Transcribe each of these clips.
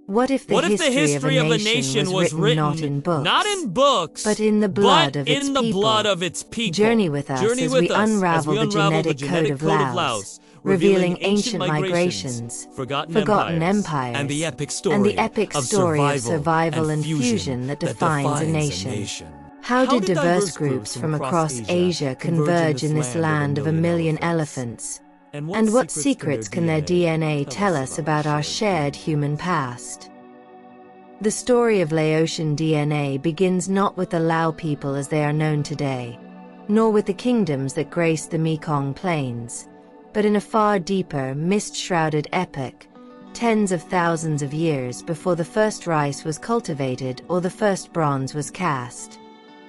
What if the history of a nation was written not in books, but in the blood of its people? Journey with us as we unravel the genetic code of Laos, revealing ancient migrations, forgotten empires, and the epic story of survival and fusion that defines a nation. How did diverse groups from across Asia converge in this land of a million elephants? And what secrets can their DNA tell us about our shared human past? The story of Laotian DNA begins not with the Lao people as they are known today, nor with the kingdoms that grace the Mekong plains, but in a far deeper, mist-shrouded epoch, tens of thousands of years before the first rice was cultivated or the first bronze was cast.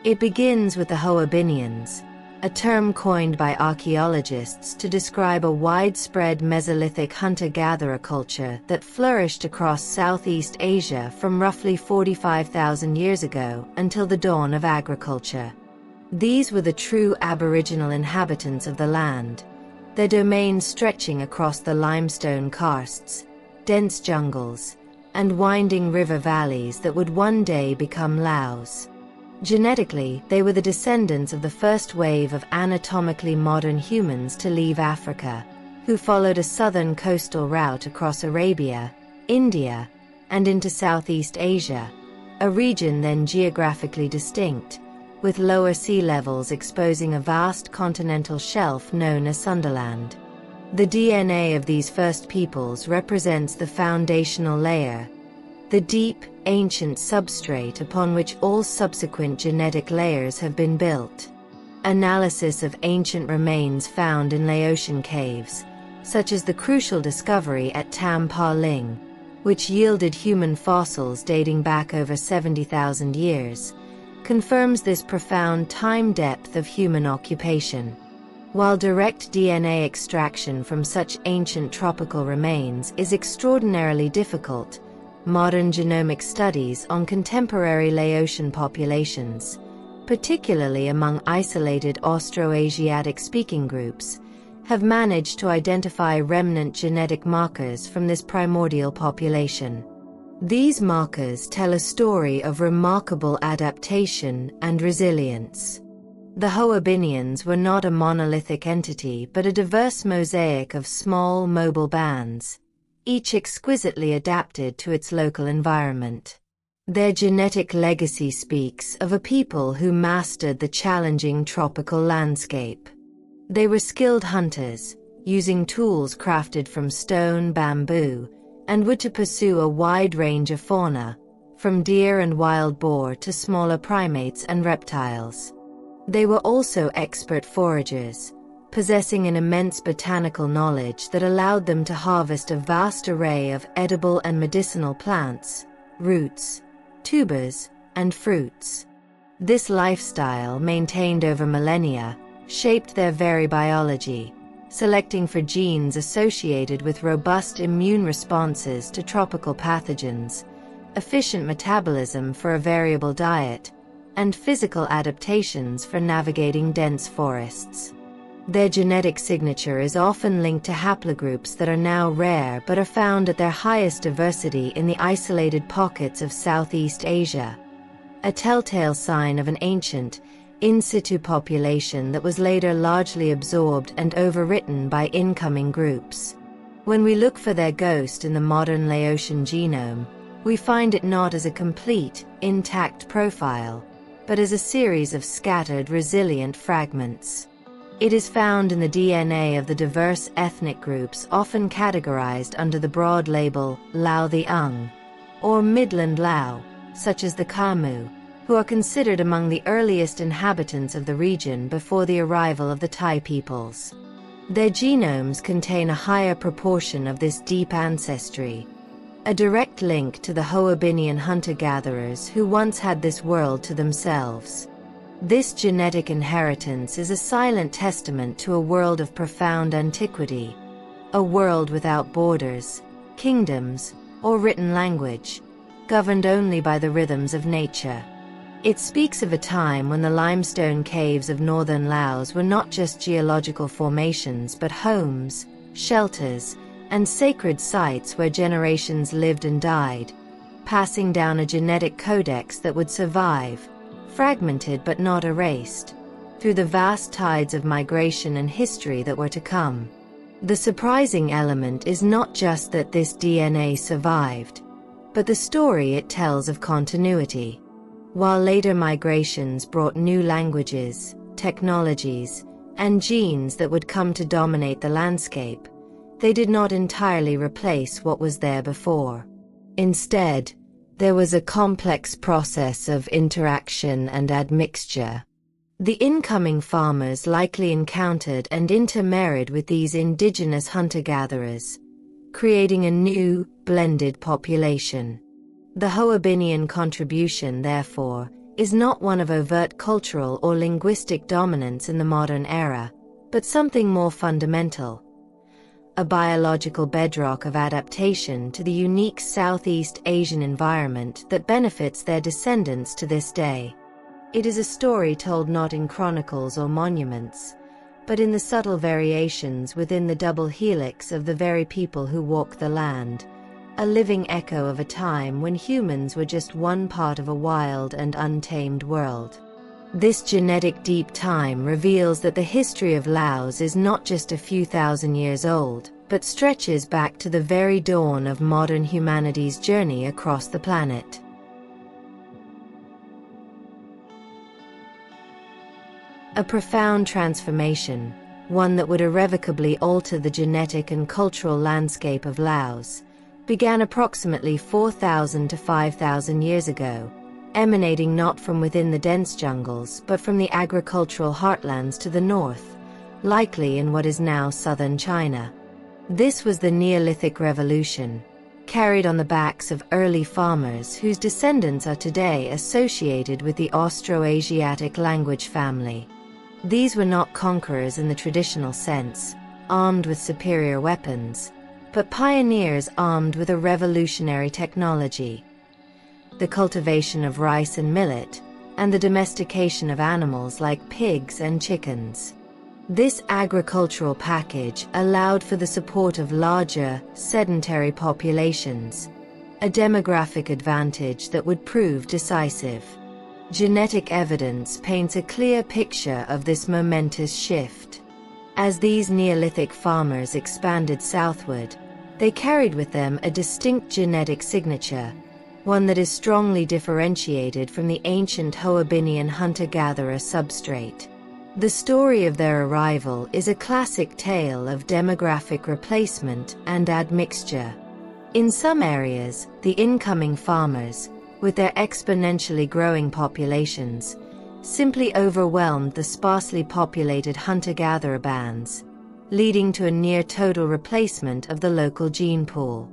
It begins with the Hoabinhians, a term coined by archaeologists to describe a widespread Mesolithic hunter-gatherer culture that flourished across Southeast Asia from roughly 45,000 years ago until the dawn of agriculture. These were the true Aboriginal inhabitants of the land, their domain stretching across the limestone karsts, dense jungles, and winding river valleys that would one day become Laos. Genetically, they were the descendants of the first wave of anatomically modern humans to leave Africa, who followed a southern coastal route across Arabia, India, and into Southeast Asia, a region then geographically distinct, with lower sea levels exposing a vast continental shelf known as Sunderland. The DNA of these first peoples represents the foundational layer, the deep, ancient substrate upon which all subsequent genetic layers have been built. Analysis of ancient remains found in Laotian caves, such as the crucial discovery at Tam Pa Ling, which yielded human fossils dating back over 70,000 years, confirms this profound time depth of human occupation. While direct DNA extraction from such ancient tropical remains is extraordinarily difficult, modern genomic studies on contemporary Laotian populations, particularly among isolated Austroasiatic speaking groups, have managed to identify remnant genetic markers from this primordial population. These markers tell a story of remarkable adaptation and resilience. The Hoabinhians were not a monolithic entity but a diverse mosaic of small, mobile bands, each exquisitely adapted to its local environment. Their genetic legacy speaks of a people who mastered the challenging tropical landscape. They were skilled hunters, using tools crafted from stone, bamboo, and were to pursue a wide range of fauna, from deer and wild boar to smaller primates and reptiles. They were also expert foragers, possessing an immense botanical knowledge that allowed them to harvest a vast array of edible and medicinal plants, roots, tubers, and fruits. This lifestyle, maintained over millennia, shaped their very biology, selecting for genes associated with robust immune responses to tropical pathogens, efficient metabolism for a variable diet, and physical adaptations for navigating dense forests. Their genetic signature is often linked to haplogroups that are now rare but are found at their highest diversity in the isolated pockets of Southeast Asia, a telltale sign of an ancient, in situ population that was later largely absorbed and overwritten by incoming groups. When we look for their ghost in the modern Laotian genome, we find it not as a complete, intact profile, but as a series of scattered, resilient fragments. It is found in the DNA of the diverse ethnic groups often categorized under the broad label Lao the Ung, or Midland Lao, such as the Kamu, who are considered among the earliest inhabitants of the region before the arrival of the Tai peoples. Their genomes contain a higher proportion of this deep ancestry, a direct link to the Hoabinhian hunter-gatherers who once had this world to themselves. This genetic inheritance is a silent testament to a world of profound antiquity, a world without borders, kingdoms, or written language, governed only by the rhythms of nature. It speaks of a time when the limestone caves of northern Laos were not just geological formations but homes, shelters, and sacred sites where generations lived and died, passing down a genetic codex that would survive, fragmented but not erased, through the vast tides of migration and history that were to come. The surprising element is not just that this DNA survived, but the story it tells of continuity. While later migrations brought new languages, technologies, and genes that would come to dominate the landscape, they did not entirely replace what was there before. Instead, there was a complex process of interaction and admixture. The incoming farmers likely encountered and intermarried with these indigenous hunter-gatherers, creating a new, blended population. The Hoabinhian contribution, therefore, is not one of overt cultural or linguistic dominance in the modern era, but something more fundamental: a biological bedrock of adaptation to the unique Southeast Asian environment that benefits their descendants to this day. It is a story told not in chronicles or monuments, but in the subtle variations within the double helix of the very people who walk the land, a living echo of a time when humans were just one part of a wild and untamed world. This genetic deep time reveals that the history of Laos is not just a few thousand years old, but stretches back to the very dawn of modern humanity's journey across the planet. A profound transformation, one that would irrevocably alter the genetic and cultural landscape of Laos, began approximately 4,000 to 5,000 years ago, emanating not from within the dense jungles but from the agricultural heartlands to the north, likely in what is now southern China. This was the Neolithic Revolution, carried on the backs of early farmers whose descendants are today associated with the Austroasiatic language family. These were not conquerors in the traditional sense, armed with superior weapons, but pioneers armed with a revolutionary technology: the cultivation of rice and millet, and the domestication of animals like pigs and chickens. This agricultural package allowed for the support of larger, sedentary populations, a demographic advantage that would prove decisive. Genetic evidence paints a clear picture of this momentous shift. As these Neolithic farmers expanded southward, they carried with them a distinct genetic signature, one that is strongly differentiated from the ancient Hoabinhian hunter-gatherer substrate. The story of their arrival is a classic tale of demographic replacement and admixture. In some areas, the incoming farmers, with their exponentially growing populations, simply overwhelmed the sparsely populated hunter-gatherer bands, leading to a near-total replacement of the local gene pool.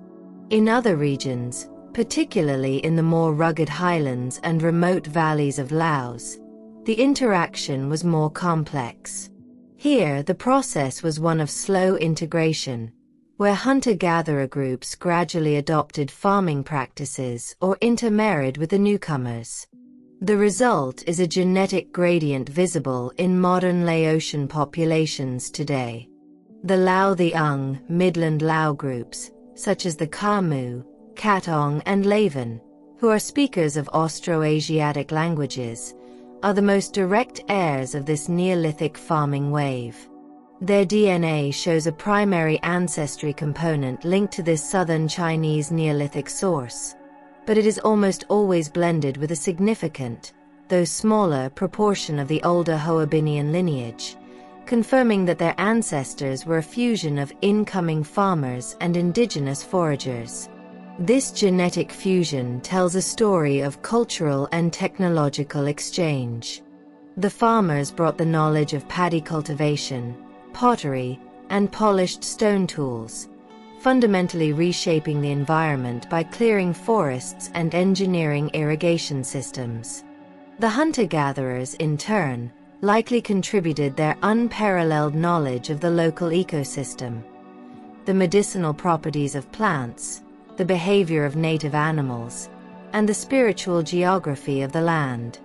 In other regions, particularly in the more rugged highlands and remote valleys of Laos, the interaction was more complex. Here, the process was one of slow integration, where hunter-gatherer groups gradually adopted farming practices or intermarried with the newcomers. The result is a genetic gradient visible in modern Laotian populations today. The Lao Thiang Midland Lao groups, such as the Kamu, Katong and Lavan, who are speakers of Austroasiatic languages, are the most direct heirs of this Neolithic farming wave. Their DNA shows a primary ancestry component linked to this southern Chinese Neolithic source, but it is almost always blended with a significant, though smaller, proportion of the older Hoabinhian lineage, confirming that their ancestors were a fusion of incoming farmers and indigenous foragers. This genetic fusion tells a story of cultural and technological exchange. The farmers brought the knowledge of paddy cultivation, pottery, and polished stone tools, fundamentally reshaping the environment by clearing forests and engineering irrigation systems. The hunter-gatherers, in turn, likely contributed their unparalleled knowledge of the local ecosystem, the medicinal properties of plants, the behavior of native animals, and the spiritual geography of the land.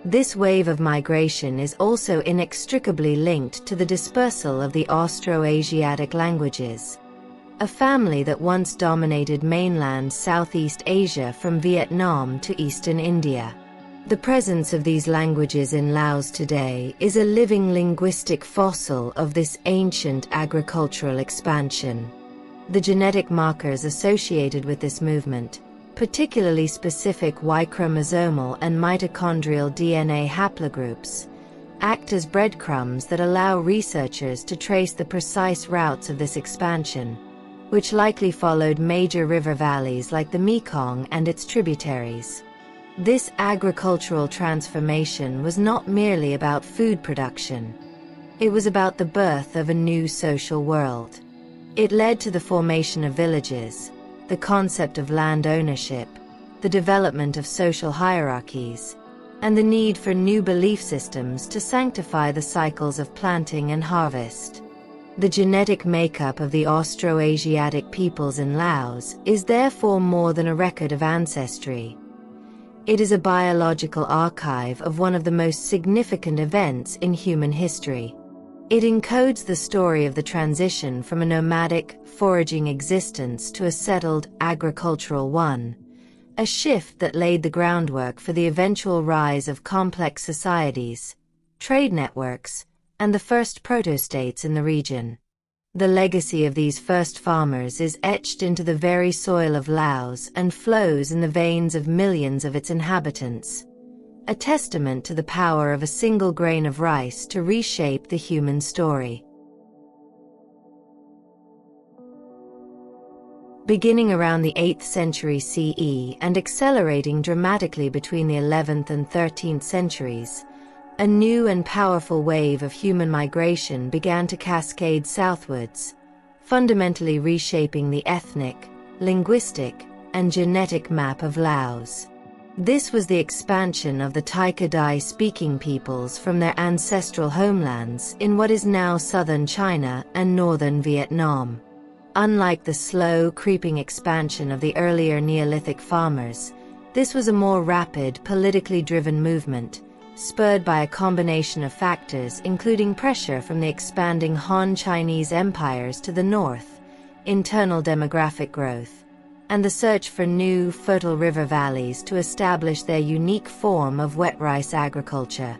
This wave of migration is also inextricably linked to the dispersal of the Austroasiatic languages. a family that once dominated mainland Southeast Asia from Vietnam to eastern India. The presence of these languages in Laos today is a living linguistic fossil of this ancient agricultural expansion. The genetic markers associated with this movement, particularly specific Y-chromosomal and mitochondrial DNA haplogroups, act as breadcrumbs that allow researchers to trace the precise routes of this expansion, which likely followed major river valleys like the Mekong and its tributaries. This agricultural transformation was not merely about food production. It was about the birth of a new social world. It led to the formation of villages, the concept of land ownership, the development of social hierarchies, and the need for new belief systems to sanctify the cycles of planting and harvest. The genetic makeup of the Austroasiatic peoples in Laos is therefore more than a record of ancestry. It is a biological archive of one of the most significant events in human history. It encodes the story of the transition from a nomadic, foraging existence to a settled, agricultural one, a shift that laid the groundwork for the eventual rise of complex societies, trade networks, and the first proto-states in the region. The legacy of these first farmers is etched into the very soil of Laos and flows in the veins of millions of its inhabitants, a testament to the power of a single grain of rice to reshape the human story. Beginning around the 8th century CE and accelerating dramatically between the 11th and 13th centuries, a new and powerful wave of human migration began to cascade southwards, fundamentally reshaping the ethnic, linguistic, and genetic map of Laos. This was the expansion of the Tai-Kadai speaking peoples from their ancestral homelands in what is now southern China and northern Vietnam. Unlike the slow, creeping expansion of the earlier Neolithic farmers, this was a more rapid, politically driven movement, spurred by a combination of factors including pressure from the expanding Han Chinese empires to the north, internal demographic growth, and the search for new, fertile river valleys to establish their unique form of wet rice agriculture.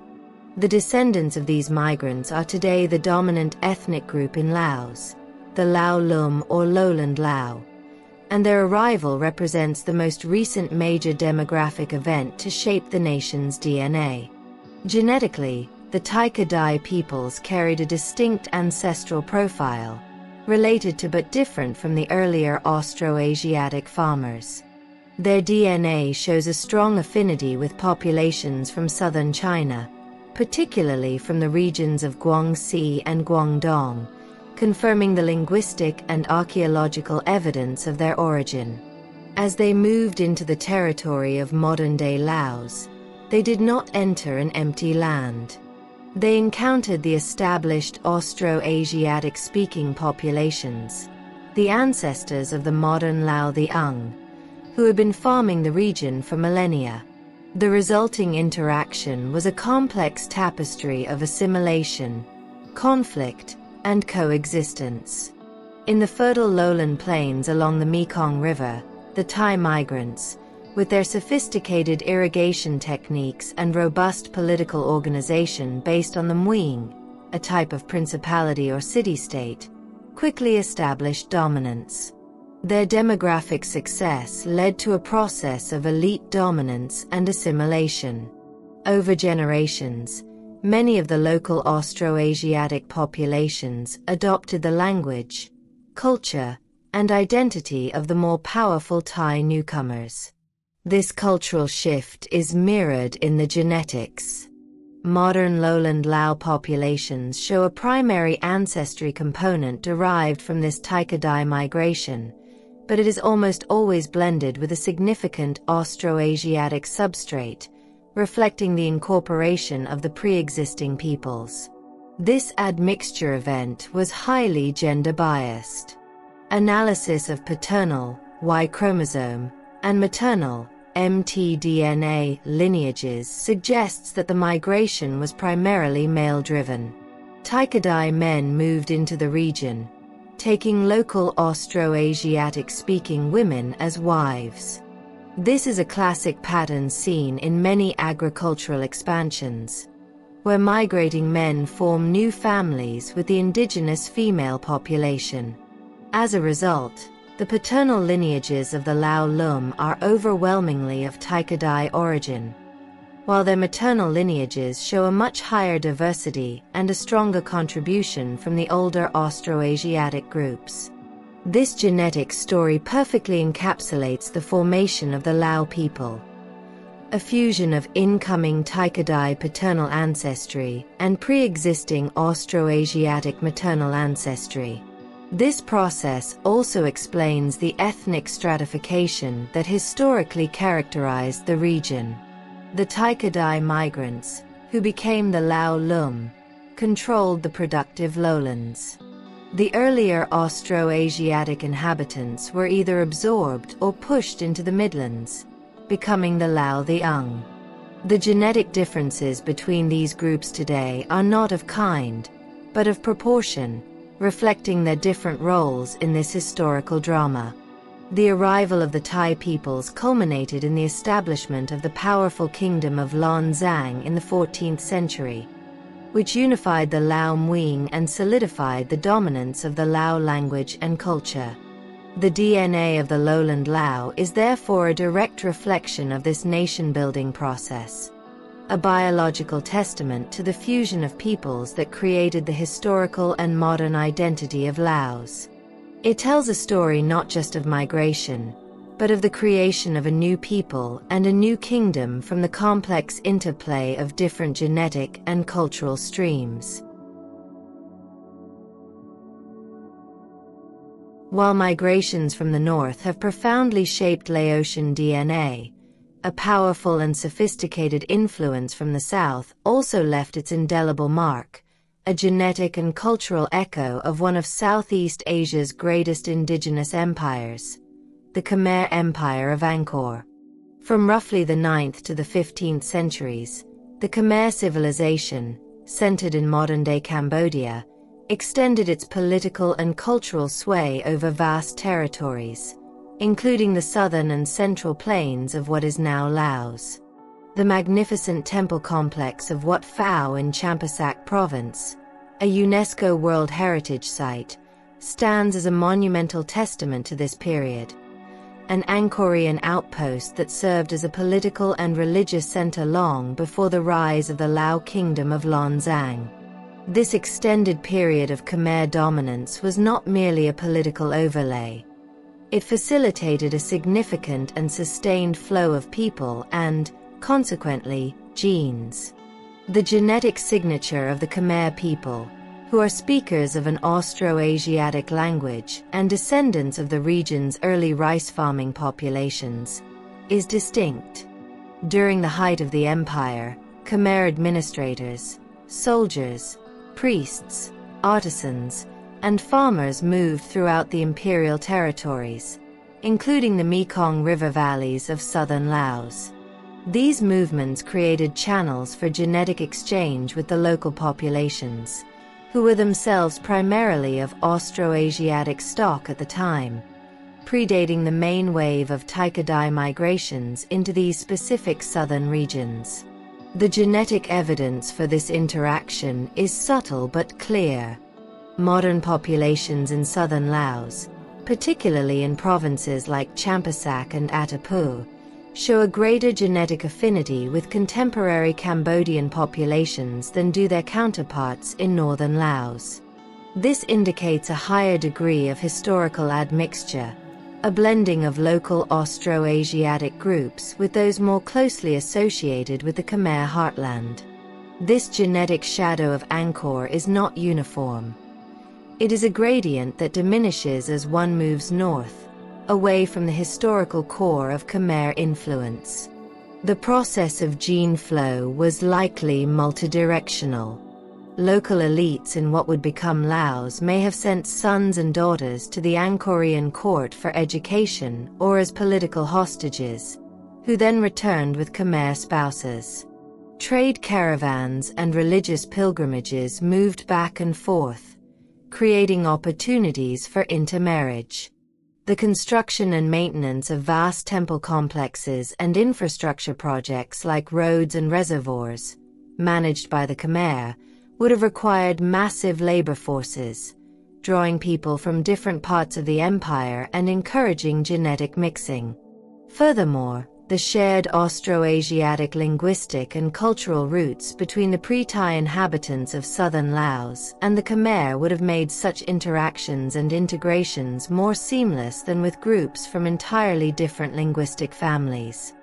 The descendants of these migrants are today the dominant ethnic group in Laos, the Lao Lum or Lowland Lao, and their arrival represents the most recent major demographic event to shape the nation's DNA. Genetically, the Tai-Kadai peoples carried a distinct ancestral profile, related to but different from the earlier Austroasiatic farmers. Their DNA shows a strong affinity with populations from southern China, particularly from the regions of Guangxi and Guangdong, confirming the linguistic and archaeological evidence of their origin. As they moved into the territory of modern-day Laos, they did not enter an empty land. They encountered the established Austroasiatic-speaking populations, the ancestors of the modern Lao the Ung, who had been farming the region for millennia. The resulting interaction was a complex tapestry of assimilation, conflict, and coexistence. In the fertile lowland plains along the Mekong River, the Tai migrants, with their sophisticated irrigation techniques and robust political organization based on the Muing, a type of principality or city-state, quickly established dominance. Their demographic success led to a process of elite dominance and assimilation. Over generations, many of the local Austroasiatic populations adopted the language, culture, and identity of the more powerful Tai newcomers. This cultural shift is mirrored in the genetics. Modern lowland Lao populations show a primary ancestry component derived from this Tai-Kadai migration, but it is almost always blended with a significant Austroasiatic substrate, reflecting the incorporation of the pre-existing peoples. This admixture event was highly gender-biased. Analysis of paternal, Y-chromosome, and maternal, mtDNA, lineages suggests that the migration was primarily male-driven. Tai-Kadai men moved into the region, taking local Austroasiatic-speaking women as wives. This is a classic pattern seen in many agricultural expansions, where migrating men form new families with the indigenous female population. As a result, the paternal lineages of the Lao Lum are overwhelmingly of Tai-Kadai origin, while their maternal lineages show a much higher diversity and a stronger contribution from the older Austroasiatic groups. This genetic story perfectly encapsulates the formation of the Lao people, a fusion of incoming Tai-Kadai paternal ancestry and pre-existing Austroasiatic maternal ancestry. This process also explains the ethnic stratification that historically characterized the region. The Tai-Kadai migrants, who became the Lao Lum, controlled the productive lowlands. The earlier Austroasiatic inhabitants were either absorbed or pushed into the midlands, becoming the Lao Liang. The genetic differences between these groups today are not of kind, but of proportion, reflecting their different roles in this historical drama. The arrival of the Tai peoples culminated in the establishment of the powerful kingdom of Lan Xang in the 14th century, which unified the Hmong-Mien and solidified the dominance of the Lao language and culture. The DNA of the lowland Lao is therefore a direct reflection of this nation-building process, a biological testament to the fusion of peoples that created the historical and modern identity of Laos. It tells a story not just of migration, but of the creation of a new people and a new kingdom from the complex interplay of different genetic and cultural streams. While migrations from the north have profoundly shaped Laotian DNA, a powerful and sophisticated influence from the south also left its indelible mark, a genetic and cultural echo of one of Southeast Asia's greatest indigenous empires, the Khmer Empire of Angkor. From roughly the 9th to the 15th centuries, the Khmer civilization, centered in modern-day Cambodia, extended its political and cultural sway over vast territories, including the southern and central plains of what is now Laos. The magnificent temple complex of Wat Phao in Champasak Province, a UNESCO World Heritage Site, stands as a monumental testament to this period, an Angkorian outpost that served as a political and religious center long before the rise of the Lao Kingdom of Lan Xang. This extended period of Khmer dominance was not merely a political overlay. It facilitated a significant and sustained flow of people and, consequently, genes. The genetic signature of the Khmer people, who are speakers of an Austroasiatic language and descendants of the region's early rice farming populations, is distinct. During the height of the empire, Khmer administrators, soldiers, priests, artisans, and farmers moved throughout the imperial territories, including the Mekong River valleys of southern Laos. These movements created channels for genetic exchange with the local populations, who were themselves primarily of Austroasiatic stock at the time, predating the main wave of Tai-Kadai migrations into these specific southern regions. The genetic evidence for this interaction is subtle but clear. Modern populations in southern Laos, particularly in provinces like Champasak and Attapeu, show a greater genetic affinity with contemporary Cambodian populations than do their counterparts in northern Laos. This indicates a higher degree of historical admixture, a blending of local Austroasiatic groups with those more closely associated with the Khmer heartland. This genetic shadow of Angkor is not uniform. It is a gradient that diminishes as one moves north, away from the historical core of Khmer influence. The process of gene flow was likely multidirectional. Local elites in what would become Laos may have sent sons and daughters to the Angkorian court for education or as political hostages, who then returned with Khmer spouses. Trade caravans and religious pilgrimages moved back and forth, creating opportunities for intermarriage. The construction and maintenance of vast temple complexes and infrastructure projects like roads and reservoirs, managed by the Khmer, would have required massive labor forces, drawing people from different parts of the empire and encouraging genetic mixing. Furthermore, the shared Austroasiatic linguistic and cultural roots between the pre-Tai inhabitants of southern Laos and the Khmer would have made such interactions and integrations more seamless than with groups from entirely different linguistic families.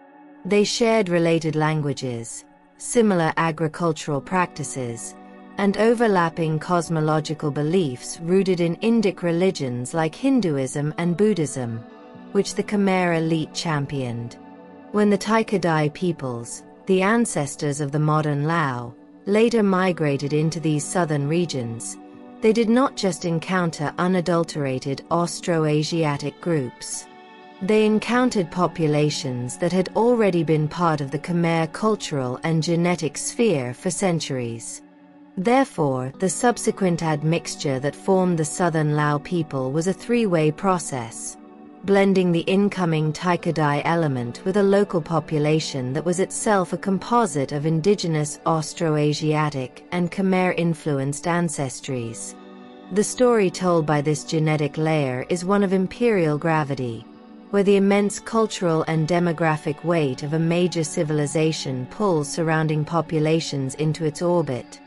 They shared related languages, similar agricultural practices, and overlapping cosmological beliefs rooted in Indic religions like Hinduism and Buddhism, which the Khmer elite championed. When the Tai-Kadai peoples, the ancestors of the modern Lao, later migrated into these southern regions, they did not just encounter unadulterated Austroasiatic groups. They encountered populations that had already been part of the Khmer cultural and genetic sphere for centuries. Therefore, the subsequent admixture that formed the southern Lao people was a three-way process, blending the incoming Tai-Kadai element with a local population that was itself a composite of indigenous Austroasiatic and Khmer-influenced ancestries. The story told by this genetic layer is one of imperial gravity, where the immense cultural and demographic weight of a major civilization pulls surrounding populations into its orbit,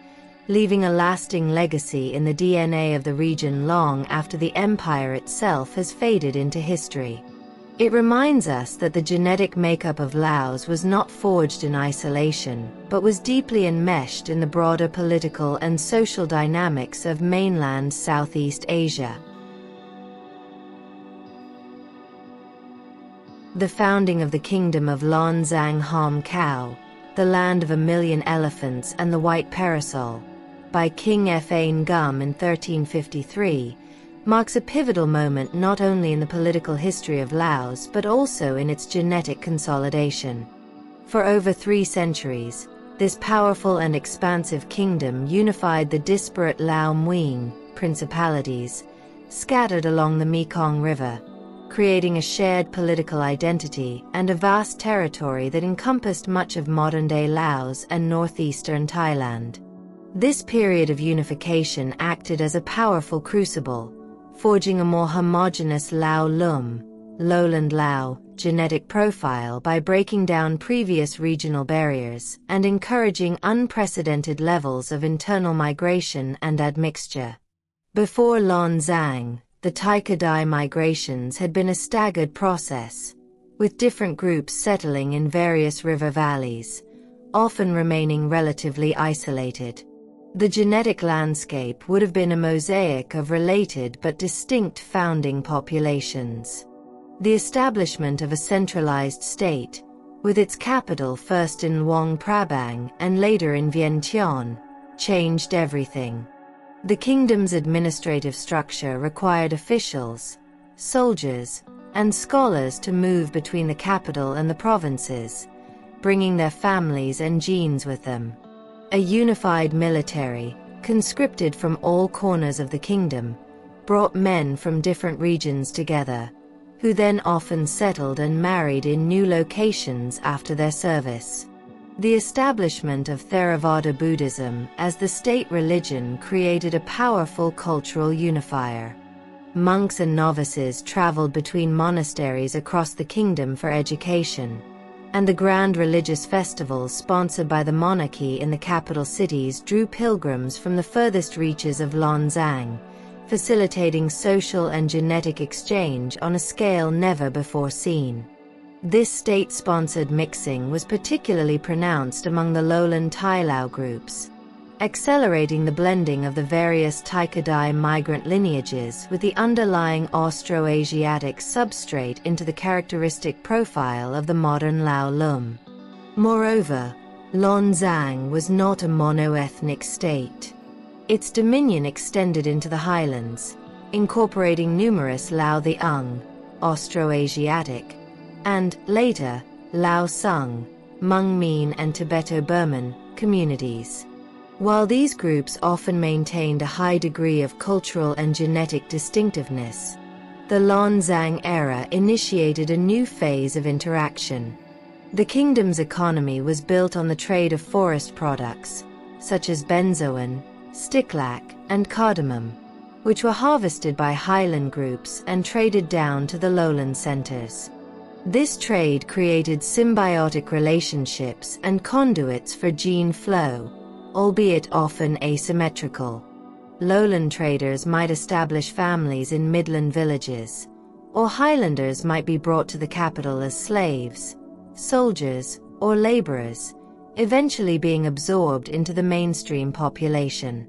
leaving a lasting legacy in the DNA of the region long after the empire itself has faded into history. It reminds us that the genetic makeup of Laos was not forged in isolation, but was deeply enmeshed in the broader political and social dynamics of mainland Southeast Asia. The founding of the Kingdom of Lan Xang Kingdom, the land of 1,000,000 elephants and the white parasol, by King Fa Ngum in 1353, marks a pivotal moment not only in the political history of Laos but also in its genetic consolidation. For over 3 centuries, this powerful and expansive kingdom unified the disparate Lao-Muing principalities scattered along the Mekong River, creating a shared political identity and a vast territory that encompassed much of modern-day Laos and northeastern Thailand. This period of unification acted as a powerful crucible, forging a more homogeneous Lao-Lum, lowland Lao, genetic profile by breaking down previous regional barriers and encouraging unprecedented levels of internal migration and admixture. Before Lan Xang, the Tai-Kadai migrations had been a staggered process, with different groups settling in various river valleys, often remaining relatively isolated. The genetic landscape would have been a mosaic of related but distinct founding populations. The establishment of a centralized state, with its capital first in Luang Prabang and later in Vientiane, changed everything. The kingdom's administrative structure required officials, soldiers, and scholars to move between the capital and the provinces, bringing their families and genes with them. A unified military, conscripted from all corners of the kingdom, brought men from different regions together, who then often settled and married in new locations after their service. The establishment of Theravada Buddhism as the state religion created a powerful cultural unifier. Monks and novices traveled between monasteries across the kingdom for education, and the grand religious festivals sponsored by the monarchy in the capital cities drew pilgrims from the furthest reaches of Lan Xang, facilitating social and genetic exchange on a scale never before seen. This state-sponsored mixing was particularly pronounced among the lowland Thai Lao groups, accelerating the blending of the various Tai-Kadai migrant lineages with the underlying Austroasiatic substrate into the characteristic profile of the modern Lao-Lum. Moreover, Lan Xang was not a mono-ethnic state. Its dominion extended into the highlands, incorporating numerous Lao the Ung, Austroasiatic, and, later, Lao Sung, Hmong-Mien and Tibeto-Burman communities. While these groups often maintained a high degree of cultural and genetic distinctiveness, the Lan Xang era initiated a new phase of interaction. The kingdom's economy was built on the trade of forest products, such as benzoin, sticklac, and cardamom, which were harvested by highland groups and traded down to the lowland centers. This trade created symbiotic relationships and conduits for gene flow, albeit often asymmetrical. Lowland traders might establish families in midland villages, or highlanders might be brought to the capital as slaves, soldiers, or laborers, eventually being absorbed into the mainstream population.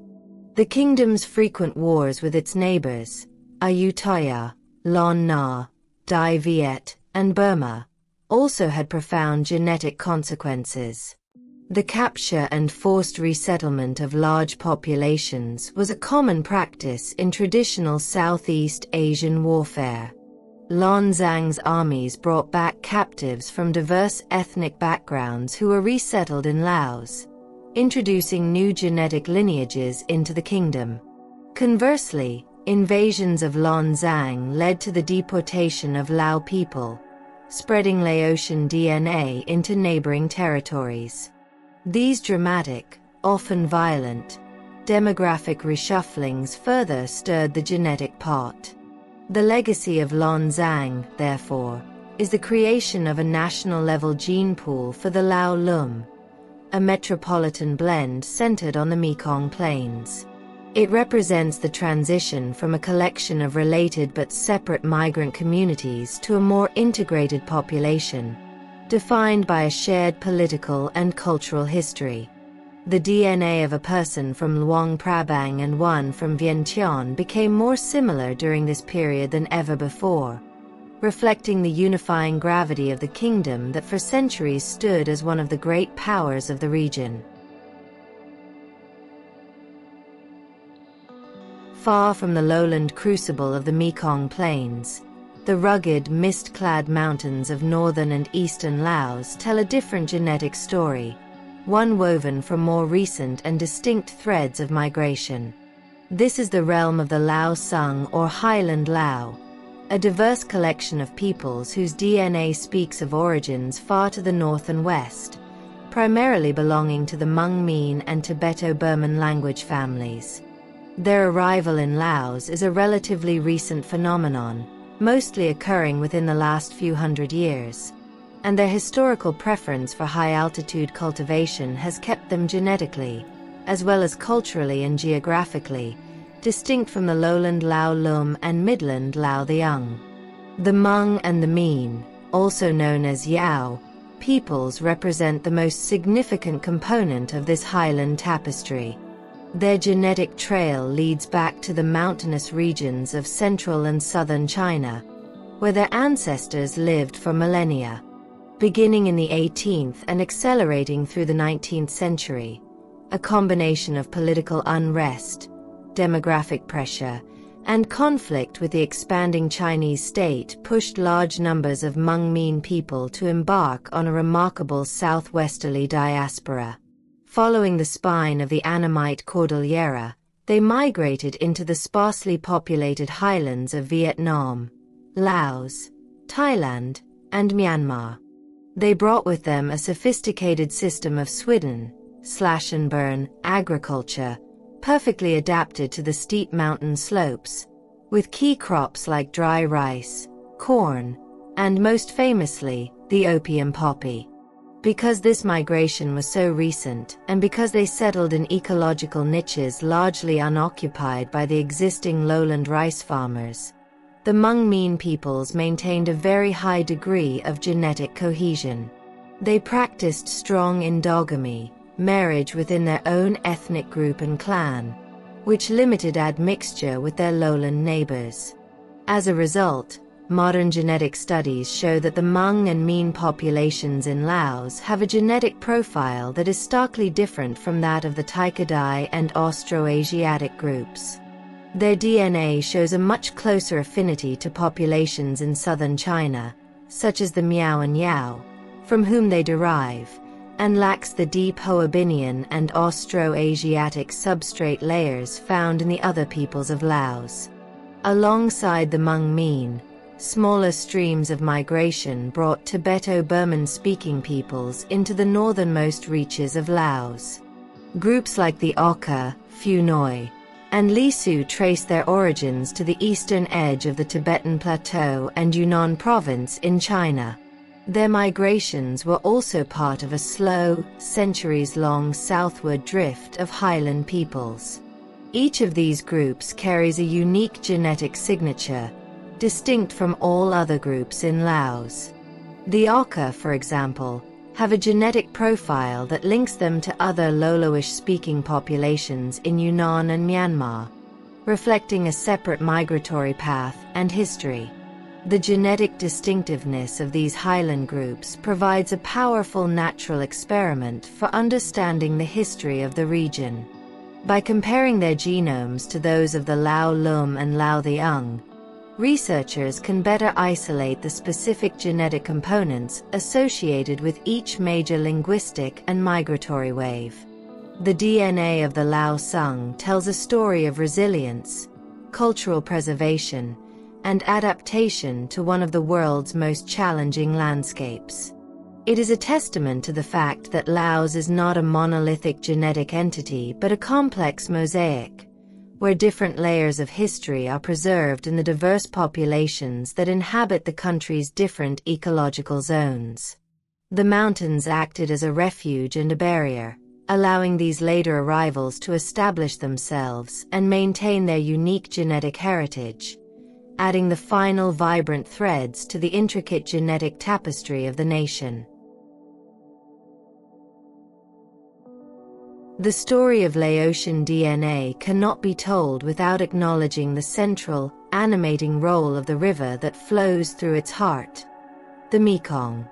The kingdom's frequent wars with its neighbors, Ayutthaya, Lan Na, Dai Viet, and Burma, also had profound genetic consequences. The capture and forced resettlement of large populations was a common practice in traditional Southeast Asian warfare. Lan Xang's armies brought back captives from diverse ethnic backgrounds who were resettled in Laos, introducing new genetic lineages into the kingdom. Conversely, invasions of Lan Xang led to the deportation of Lao people, spreading Laotian DNA into neighboring territories. These dramatic, often violent, demographic reshufflings further stirred the genetic pot. The legacy of Lan Xang, therefore, is the creation of a national-level gene pool for the Lao Lum, a metropolitan blend centered on the Mekong Plains. It represents the transition from a collection of related but separate migrant communities to a more integrated population, defined by a shared political and cultural history. The DNA of a person from Luang Prabang and one from Vientiane became more similar during this period than ever before, reflecting the unifying gravity of the kingdom that for centuries stood as one of the great powers of the region. Far from the lowland crucible of the Mekong Plains, the rugged, mist-clad mountains of northern and eastern Laos tell a different genetic story, one woven from more recent and distinct threads of migration. This is the realm of the Lao Sung or Highland Lao, a diverse collection of peoples whose DNA speaks of origins far to the north and west, primarily belonging to the Hmong-Mien and Tibeto-Burman language families. Their arrival in Laos is a relatively recent phenomenon, mostly occurring within the last few hundred years, and their historical preference for high-altitude cultivation has kept them genetically, as well as culturally and geographically, distinct from the lowland Lao Lum and midland Lao the Young. The Hmong and the Mien, also known as Yao, peoples represent the most significant component of this highland tapestry. Their genetic trail leads back to the mountainous regions of central and southern China, where their ancestors lived for millennia. Beginning in the 18th and accelerating through the 19th century, a combination of political unrest, demographic pressure, and conflict with the expanding Chinese state pushed large numbers of Hmong-Mien people to embark on a remarkable southwesterly diaspora. Following the spine of the Annamite Cordillera, they migrated into the sparsely populated highlands of Vietnam, Laos, Thailand, and Myanmar. They brought with them a sophisticated system of swidden, slash-and-burn agriculture, perfectly adapted to the steep mountain slopes, with key crops like dry rice, corn, and most famously, the opium poppy. Because this migration was so recent, and because they settled in ecological niches largely unoccupied by the existing lowland rice farmers, the Hmong-Mien peoples maintained a very high degree of genetic cohesion. They practiced strong endogamy, marriage within their own ethnic group and clan, which limited admixture with their lowland neighbors. As a result, modern genetic studies show that the Hmong and Mien populations in Laos have a genetic profile that is starkly different from that of the Tai-Kadai and Austroasiatic groups. Their DNA shows a much closer affinity to populations in southern China, such as the Miao and Yao, from whom they derive, and lacks the deep Hoabinhian and Austroasiatic substrate layers found in the other peoples of Laos. Alongside the Hmong-Mien, smaller streams of migration brought Tibeto-Burman speaking peoples into the northernmost reaches of Laos. Groups like the Oka, Phu Noi, and Lisu trace their origins to the eastern edge of the Tibetan Plateau and Yunnan province in China. Their migrations were also part of a slow, centuries-long southward drift of highland peoples. Each of these groups carries a unique genetic signature, distinct from all other groups in Laos. The Oka, for example, have a genetic profile that links them to other Loloish-speaking populations in Yunnan and Myanmar, reflecting a separate migratory path and history. The genetic distinctiveness of these highland groups provides a powerful natural experiment for understanding the history of the region. By comparing their genomes to those of the Lao Lum and Lao Theung, researchers can better isolate the specific genetic components associated with each major linguistic and migratory wave. The DNA of the Lan Xang tells a story of resilience, cultural preservation, and adaptation to one of the world's most challenging landscapes. It is a testament to the fact that Laos is not a monolithic genetic entity but a complex mosaic, where different layers of history are preserved in the diverse populations that inhabit the country's different ecological zones. The mountains acted as a refuge and a barrier, allowing these later arrivals to establish themselves and maintain their unique genetic heritage, adding the final vibrant threads to the intricate genetic tapestry of the nation. The story of Laotian DNA cannot be told without acknowledging the central, animating role of the river that flows through its heart, the Mekong.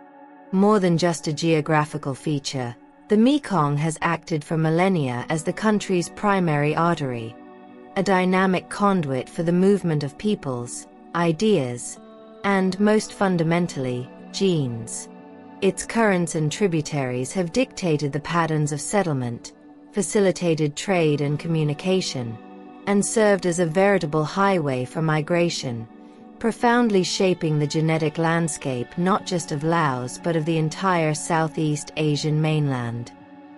More than just a geographical feature, the Mekong has acted for millennia as the country's primary artery, a dynamic conduit for the movement of peoples, ideas, and, most fundamentally, genes. Its currents and tributaries have dictated the patterns of settlement, facilitated trade and communication, and served as a veritable highway for migration, profoundly shaping the genetic landscape not just of Laos but of the entire Southeast Asian mainland.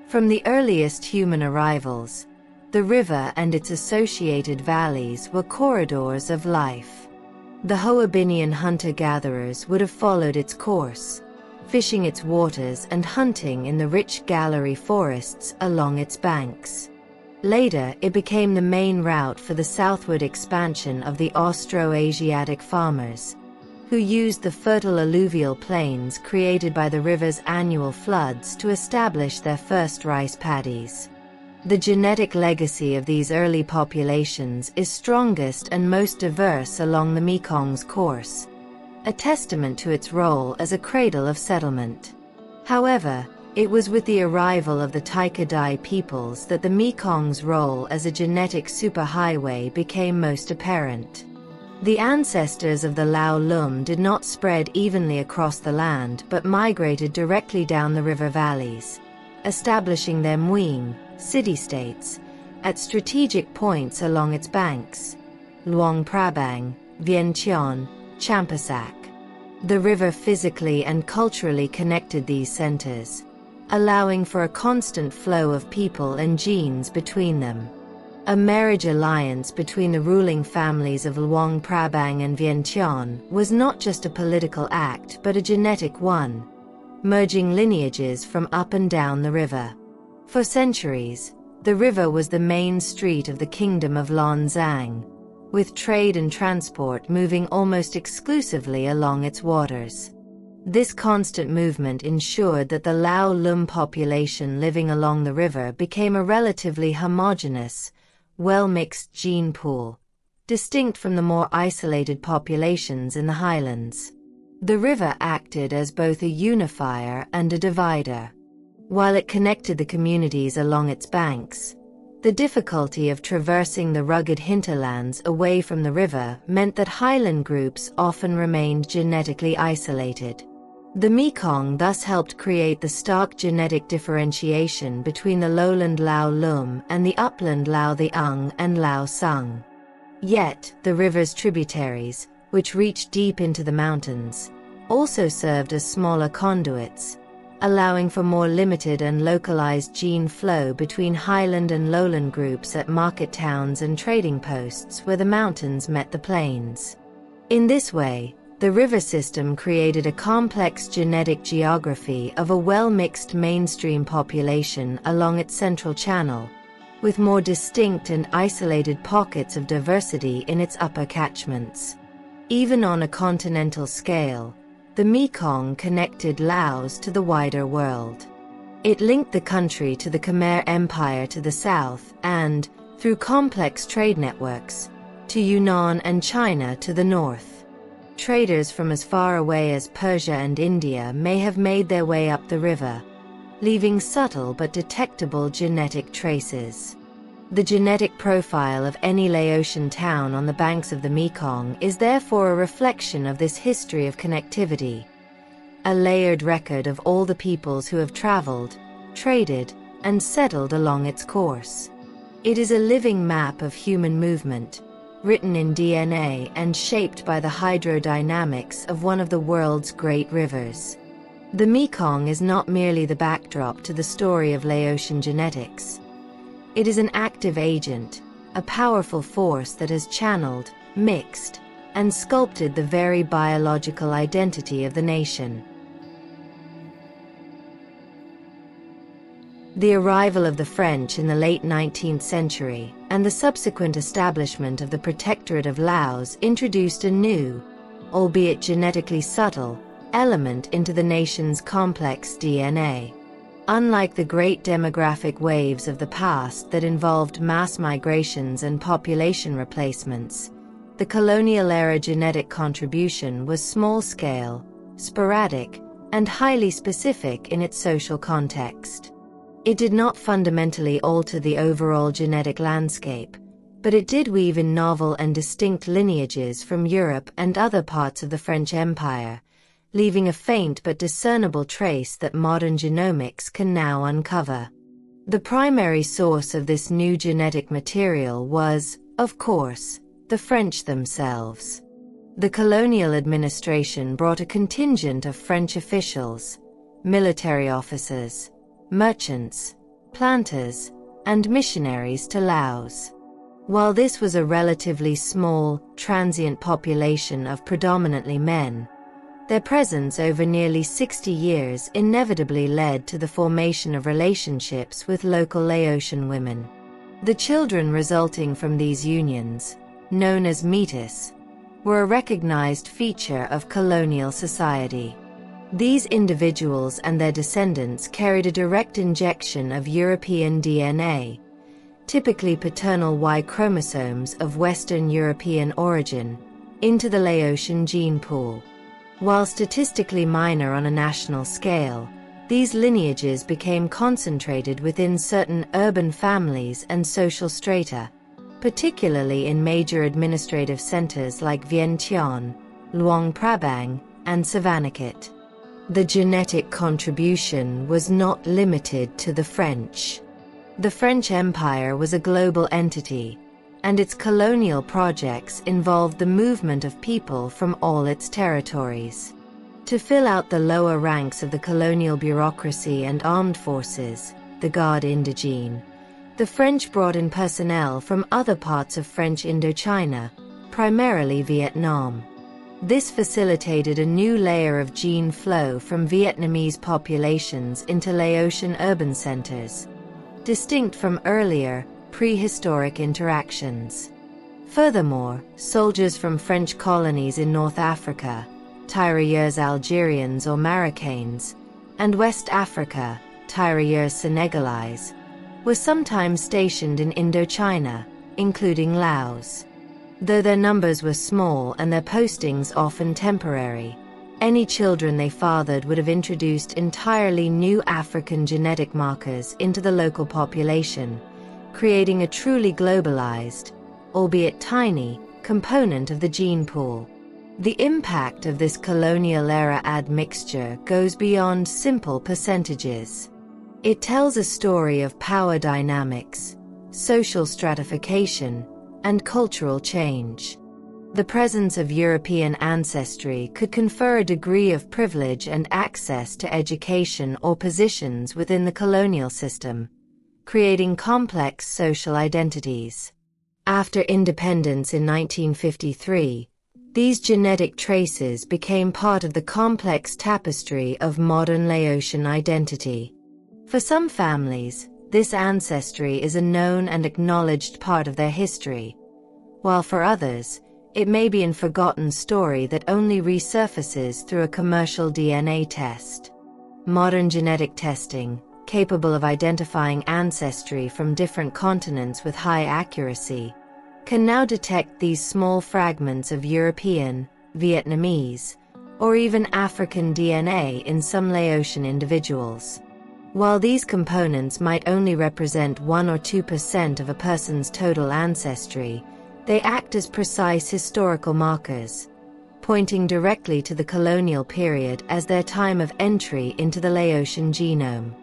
From the earliest human arrivals, the river and its associated valleys were corridors of life. The Hoabinhian hunter-gatherers would have followed its course, fishing its waters and hunting in the rich gallery forests along its banks. Later, it became the main route for the southward expansion of the Austroasiatic farmers, who used the fertile alluvial plains created by the river's annual floods to establish their first rice paddies. The genetic legacy of these early populations is strongest and most diverse along the Mekong's course, a testament to its role as a cradle of settlement. However, it was with the arrival of the Tai-Kadai peoples that the Mekong's role as a genetic superhighway became most apparent. The ancestors of the Lao Lum did not spread evenly across the land but migrated directly down the river valleys, establishing their Muing, city-states, at strategic points along its banks: Luang Prabang, Vientiane, Champasak. The river physically and culturally connected these centers, allowing for a constant flow of people and genes between them. A marriage alliance between the ruling families of Luang Prabang and Vientiane was not just a political act but a genetic one, merging lineages from up and down the river. For centuries, the river was the main street of the kingdom of Lan Xang, with trade and transport moving almost exclusively along its waters. This constant movement ensured that the Lao Lum population living along the river became a relatively homogeneous, well-mixed gene pool, distinct from the more isolated populations in the highlands. The river acted as both a unifier and a divider. While it connected the communities along its banks, the difficulty of traversing the rugged hinterlands away from the river meant that highland groups often remained genetically isolated. The Mekong thus helped create the stark genetic differentiation between the lowland Lao Lum and the upland Lao the Ung and Lao Sung. Yet, the river's tributaries, which reached deep into the mountains, also served as smaller conduits, allowing for more limited and localized gene flow between highland and lowland groups at market towns and trading posts where the mountains met the plains. In this way, the river system created a complex genetic geography of a well-mixed mainstream population along its central channel, with more distinct and isolated pockets of diversity in its upper catchments. Even on a continental scale, the Mekong connected Laos to the wider world. It linked the country to the Khmer Empire to the south and, through complex trade networks, to Yunnan and China to the north. Traders from as far away as Persia and India may have made their way up the river, leaving subtle but detectable genetic traces. The genetic profile of any Laotian town on the banks of the Mekong is therefore a reflection of this history of connectivity, a layered record of all the peoples who have traveled, traded, and settled along its course. It is a living map of human movement, written in DNA and shaped by the hydrodynamics of one of the world's great rivers. The Mekong is not merely the backdrop to the story of Laotian genetics. It is an active agent, a powerful force that has channeled, mixed, and sculpted the very biological identity of the nation. The arrival of the French in the late 19th century and the subsequent establishment of the Protectorate of Laos introduced a new, albeit genetically subtle, element into the nation's complex DNA. Unlike the great demographic waves of the past that involved mass migrations and population replacements, the colonial-era genetic contribution was small-scale, sporadic, and highly specific in its social context. It did not fundamentally alter the overall genetic landscape, but it did weave in novel and distinct lineages from Europe and other parts of the French Empire, leaving a faint but discernible trace that modern genomics can now uncover. The primary source of this new genetic material was, of course, the French themselves. The colonial administration brought a contingent of French officials, military officers, merchants, planters, and missionaries to Laos. While this was a relatively small, transient population of predominantly men, their presence over nearly 60 years inevitably led to the formation of relationships with local Laotian women. The children resulting from these unions, known as metis, were a recognized feature of colonial society. These individuals and their descendants carried a direct injection of European DNA, typically paternal Y-chromosomes of Western European origin, into the Laotian gene pool. While statistically minor on a national scale, these lineages became concentrated within certain urban families and social strata, particularly in major administrative centers like Vientiane, Luang Prabang, and Savannakhet. The genetic contribution was not limited to the French. The French Empire was a global entity, and its colonial projects involved the movement of people from all its territories. To fill out the lower ranks of the colonial bureaucracy and armed forces, the Garde Indigene, the French brought in personnel from other parts of French Indochina, primarily Vietnam. This facilitated a new layer of gene flow from Vietnamese populations into Laotian urban centers, distinct from earlier, prehistoric interactions. Furthermore, soldiers from French colonies in North Africa, tirailleurs Algerians or Marocains, and West Africa, tirailleurs Senegalese, were sometimes stationed in Indochina, including Laos. Though their numbers were small and their postings often temporary, any children they fathered would have introduced entirely new African genetic markers into the local population, creating a truly globalized, albeit tiny, component of the gene pool. The impact of this colonial-era admixture goes beyond simple percentages. It tells a story of power dynamics, social stratification, and cultural change. The presence of European ancestry could confer a degree of privilege and access to education or positions within the colonial system, creating complex social identities. After independence in 1953, these genetic traces became part of the complex tapestry of modern Laotian identity. For some families, this ancestry is a known and acknowledged part of their history, while for others, it may be a forgotten story that only resurfaces through a commercial DNA test. Modern genetic testing, capable of identifying ancestry from different continents with high accuracy, can now detect these small fragments of European, Vietnamese, or even African DNA in some Laotian individuals. While these components might only represent 1 or 2% of a person's total ancestry, they act as precise historical markers, pointing directly to the colonial period as their time of entry into the Laotian genome.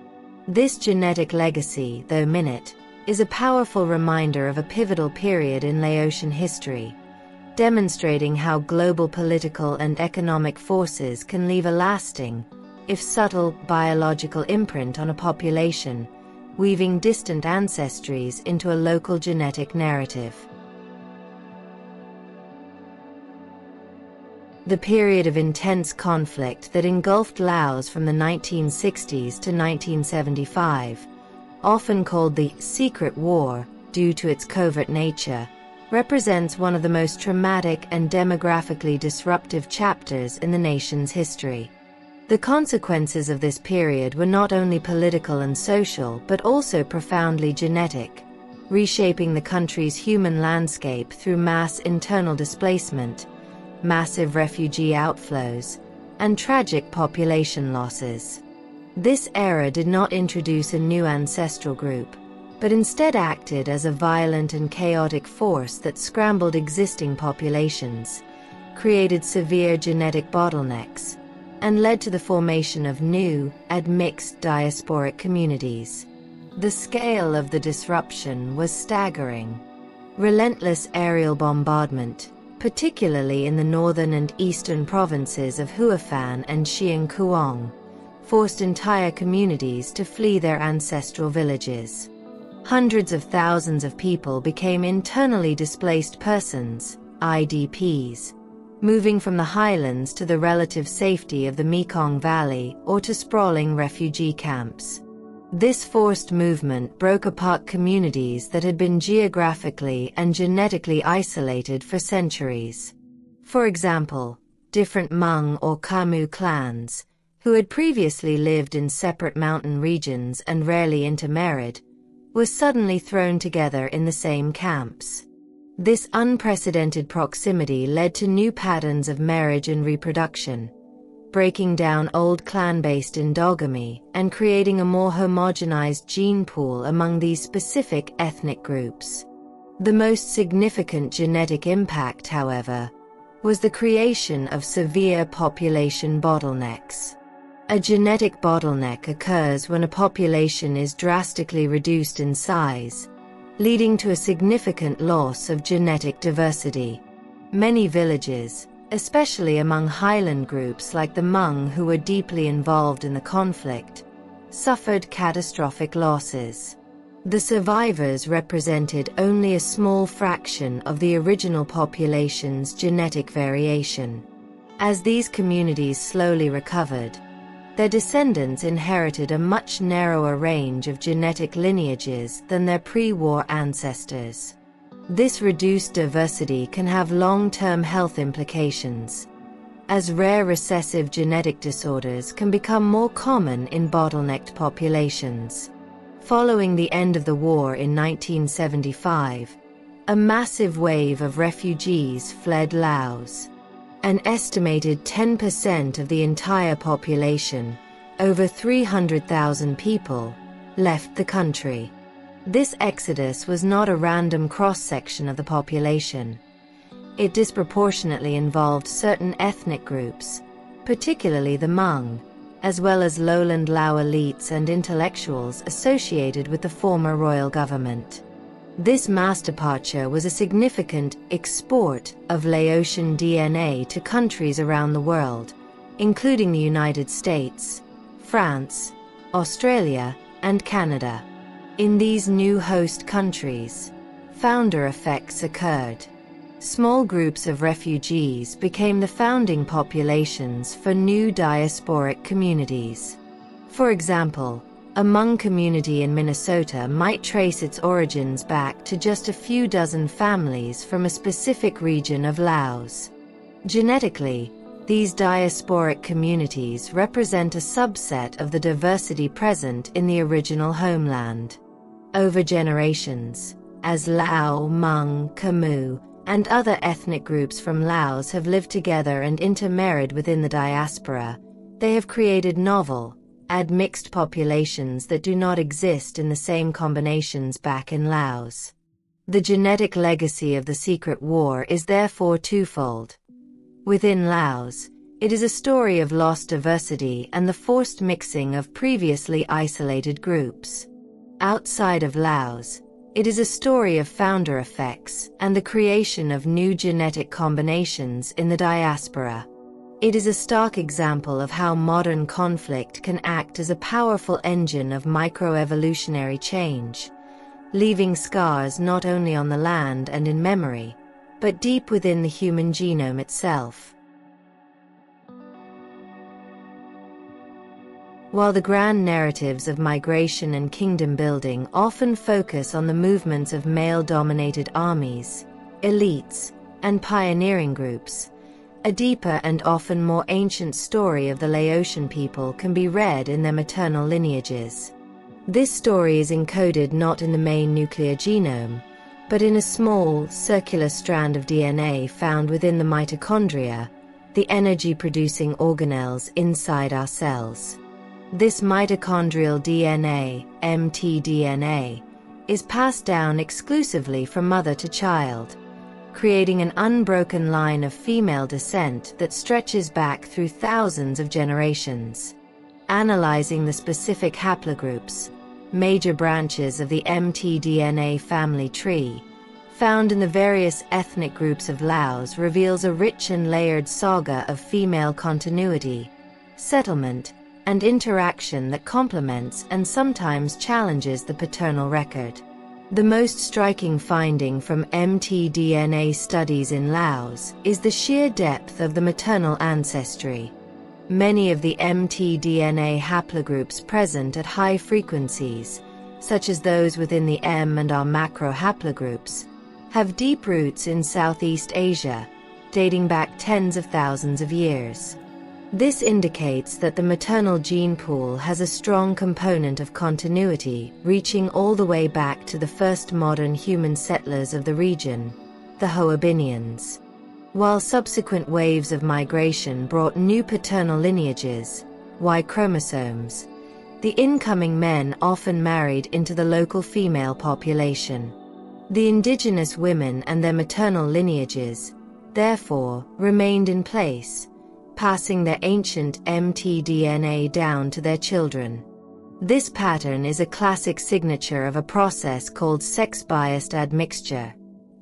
This genetic legacy, though minute, is a powerful reminder of a pivotal period in Laotian history, demonstrating how global political and economic forces can leave a lasting, if subtle, biological imprint on a population, weaving distant ancestries into a local genetic narrative. The period of intense conflict that engulfed Laos from the 1960s to 1975, often called the Secret War due to its covert nature, represents one of the most traumatic and demographically disruptive chapters in the nation's history. The consequences of this period were not only political and social but also profoundly genetic, reshaping the country's human landscape through mass internal displacement, massive refugee outflows, and tragic population losses. This era did not introduce a new ancestral group, but instead acted as a violent and chaotic force that scrambled existing populations, created severe genetic bottlenecks, and led to the formation of new, admixed diasporic communities. The scale of the disruption was staggering. Relentless aerial bombardment, particularly in the northern and eastern provinces of Houaphanh and Xiang Kuang, forced entire communities to flee their ancestral villages. Hundreds of thousands of people became internally displaced persons, IDPs, moving from the highlands to the relative safety of the Mekong Valley or to sprawling refugee camps. This forced movement broke apart communities that had been geographically and genetically isolated for centuries. For example, different Hmong or Khmer clans, who had previously lived in separate mountain regions and rarely intermarried, were suddenly thrown together in the same camps. This unprecedented proximity led to new patterns of marriage and reproduction, breaking down old clan-based endogamy and creating a more homogenized gene pool among these specific ethnic groups. The most significant genetic impact, however, was the creation of severe population bottlenecks. A genetic bottleneck occurs when a population is drastically reduced in size, leading to a significant loss of genetic diversity. Many villages, especially among highland groups like the Hmong who were deeply involved in the conflict, suffered catastrophic losses. The survivors represented only a small fraction of the original population's genetic variation. As these communities slowly recovered, their descendants inherited a much narrower range of genetic lineages than their pre-war ancestors. This reduced diversity can have long-term health implications, as rare recessive genetic disorders can become more common in bottlenecked populations. Following the end of the war in 1975, a massive wave of refugees fled Laos. An estimated 10% of the entire population, over 300,000 people, left the country. This exodus was not a random cross-section of the population. It disproportionately involved certain ethnic groups, particularly the Hmong, as well as lowland Lao elites and intellectuals associated with the former royal government. This mass departure was a significant export of Laotian DNA to countries around the world, including the United States, France, Australia, and Canada. In these new host countries, founder effects occurred. Small groups of refugees became the founding populations for new diasporic communities. For example, a Hmong community in Minnesota might trace its origins back to just a few dozen families from a specific region of Laos. Genetically, these diasporic communities represent a subset of the diversity present in the original homeland. Over generations, as Lao, Hmong, Khmer, and other ethnic groups from Laos have lived together and intermarried within the diaspora, they have created novel, admixed populations that do not exist in the same combinations back in Laos. The genetic legacy of the Secret War is therefore twofold. Within Laos, it is a story of lost diversity and the forced mixing of previously isolated groups. Outside of Laos, it is a story of founder effects and the creation of new genetic combinations in the diaspora. It is a stark example of how modern conflict can act as a powerful engine of microevolutionary change, leaving scars not only on the land and in memory, but deep within the human genome itself. While the grand narratives of migration and kingdom building often focus on the movements of male-dominated armies, elites, and pioneering groups, a deeper and often more ancient story of the Laotian people can be read in their maternal lineages. This story is encoded not in the main nuclear genome, but in a small, circular strand of DNA found within the mitochondria, the energy-producing organelles inside our cells. This mitochondrial DNA, mtDNA, is passed down exclusively from mother to child, creating an unbroken line of female descent that stretches back through thousands of generations. Analyzing the specific haplogroups, major branches of the mtDNA family tree, found in the various ethnic groups of Laos reveals a rich and layered saga of female continuity, settlement, and interaction that complements and sometimes challenges the paternal record. The most striking finding from mtDNA studies in Laos is the sheer depth of the maternal ancestry. Many of the mtDNA haplogroups present at high frequencies, such as those within the M and R macro haplogroups, have deep roots in Southeast Asia, dating back tens of thousands of years. This indicates that the maternal gene pool has a strong component of continuity, reaching all the way back to the first modern human settlers of the region, the Hoabinhians. While subsequent waves of migration brought new paternal lineages, Y-chromosomes, the incoming men often married into the local female population. The indigenous women and their maternal lineages, therefore, remained in place, passing their ancient mtDNA down to their children. This pattern is a classic signature of a process called sex-biased admixture,